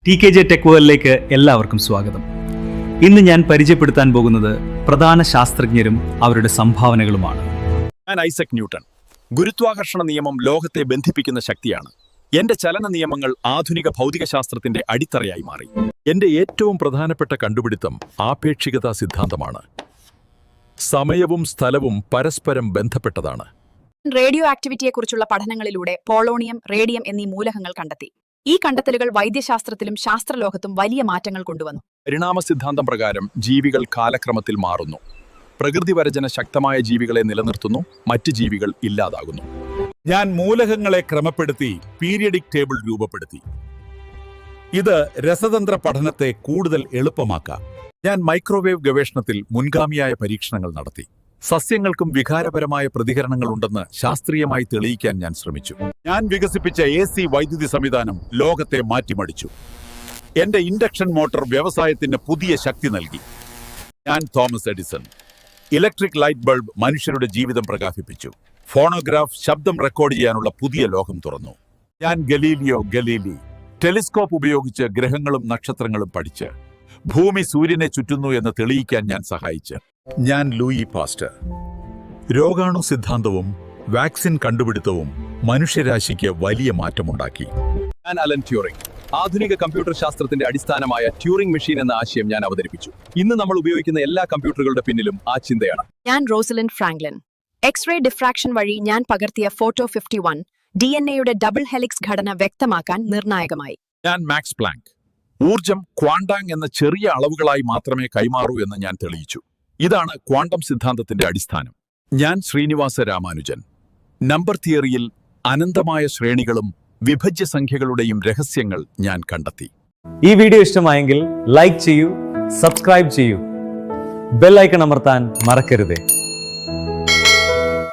TKJ tech വേൾഡിലേക്ക് എല്ലാവർക്കും സ്വാഗതം. ഇന്ന് ഞാൻ പരിചയപ്പെടുത്താൻ പോകുന്നത് പ്രധാന ശാസ്ത്രജ്ഞരും അവരുടെ സംഭാവനകളുമാണ്. ഞാൻ ഐസക് ന്യൂട്ടൺ. ഗുരുത്വാകർഷണ നിയമം ലോകത്തെ ബന്ധിപ്പിക്കുന്ന ശക്തിയാണ്. എന്റെ ചലന നിയമങ്ങൾ ആധുനിക ഭൗതികശാസ്ത്രത്തിന്റെ അടിത്തറയായി മാറി. എന്റെ ഏറ്റവും പ്രധാനപ്പെട്ട കണ്ടുപിടുത്തം ആപേക്ഷികതാ സിദ്ധാന്തമാണ്. സമയവും സ്ഥലവും പരസ്പരം ബന്ധപ്പെട്ടതാണ്. റേഡിയോ ആക്ടിവിറ്റിയെക്കുറിച്ചുള്ള പഠനങ്ങളിലൂടെ പോളോണിയം, റേഡിയം എന്നീ മൂലകങ്ങൾ കണ്ടെത്തി. ഈ കണ്ടെത്തലുകൾ വൈദ്യശാസ്ത്രത്തിലും ശാസ്ത്രലോകത്തും വലിയ മാറ്റങ്ങൾ കൊണ്ടുവന്നു. പരിണാമ സിദ്ധാന്തം പ്രകാരം ജീവികൾ കാലക്രമത്തിൽ മാറുന്നു. പ്രകൃതിവരജന ശക്തമായ ജീവികളെ നിലനിർത്തുന്നു, മറ്റ് ജീവികൾ ഇല്ലാതാകുന്നു. ഞാൻ മൂലകങ്ങളെ ക്രമപ്പെടുത്തി പീരിയഡിക് ടേബിൾ രൂപപ്പെടുത്തി. ഇത് രസതന്ത്ര പഠനത്തെ കൂടുതൽ എളുപ്പമാക്കാം. ഞാൻ മൈക്രോവേവ് ഗവേഷണത്തിൽ മുൻഗാമിയായ പരീക്ഷണങ്ങൾ നടത്തി. സസ്യങ്ങൾക്കും വികാരപരമായ പ്രതികരണങ്ങൾ ഉണ്ടെന്ന് ശാസ്ത്രീയമായി തെളിയിക്കാൻ ഞാൻ ശ്രമിച്ചു. ഞാൻ വികസിപ്പിച്ച AC വൈദ്യുതി സംവിധാനം ലോകത്തെ മാറ്റിമറിച്ചു. എന്റെ ഇൻഡക്ഷൻ മോട്ടോർ വ്യവസായത്തിന് പുതിയ ശക്തി നൽകി. ഞാൻ Thomas Edison. Electric light bulb മനുഷ്യരുടെ ജീവിതം പ്രകാശിപ്പിച്ചു. ഫോണോഗ്രാഫ് ശബ്ദം റെക്കോർഡ് ചെയ്യാനുള്ള പുതിയ ലോകം തുറന്നു. ഞാൻ ഗലീലിയോ ഗലീലി. ടെലിസ്കോപ്പ് ഉപയോഗിച്ച് ഗ്രഹങ്ങളും നക്ഷത്രങ്ങളും പഠിച്ച് ഭൂമി സൂര്യനെ ചുറ്റുന്നു എന്ന് തെളിയിക്കാൻ ഞാൻ സഹായിച്ചു. ഞാൻ ലൂയി പാസ്റ്റർ. രോഗാണു സിദ്ധാന്തവും വാക്സിൻ കണ്ടുപിടുത്തവും മനുഷ്യരാശിക്ക് വലിയ മാറ്റമുണ്ടാക്കി. ഞാൻ അലൻ ട്യൂറിംഗ്. ആധുനിക കമ്പ്യൂട്ടർ ശാസ്ത്രത്തിന്റെ അടിസ്ഥാനമായ ട്യൂറിംഗ് മെഷീൻ എന്ന ആശയം ഞാൻ അവതരിപ്പിച്ചു. ഇന്ന് നമ്മൾ ഉപയോഗിക്കുന്ന എല്ലാ കമ്പ്യൂട്ടറുകളുടെ പിന്നിലും ആ ചിന്തയാണ്. ഞാൻ റോസലിൻഡ് ഫ്രാങ്ക്ലിൻ. എക്സ്റേ ഡിഫ്രാക്ഷൻ വഴി ഞാൻ പകർത്തിയ ഫോട്ടോ 51 DNA-യുടെ ഡബിൾ ഹെലിക്സ് ഘടന വ്യക്തമാക്കാൻ നിർണായകമായി. ഞാൻ മാക്സ് പ്ലാങ്ക്. ഊർജം ക്വാണ്ടാങ് എന്ന ചെറിയ അളവുകളായി മാത്രമേ കൈമാറൂ എന്ന് ഞാൻ തെളിയിച്ചു. ഇതാണ് ക്വാണ്ടം സിദ്ധാന്തത്തിന്റെ അടിസ്ഥാനം. ഞാൻ ശ്രീനിവാസ രാമാനുജൻ. നമ്പർ തിയറിയിൽ അനന്തമായ ശ്രേണികളും വിഭജ്യ സംഖ്യകളുടെയും രഹസ്യങ്ങൾ ഞാൻ കണ്ടെത്തി. ഈ വീഡിയോ ഇഷ്ടമായെങ്കിൽ ലൈക്ക് ചെയ്യൂ, സബ്സ്ക്രൈബ് ചെയ്യൂ, ബെൽ ഐക്കൺ അമർത്താൻ മറക്കരുത്.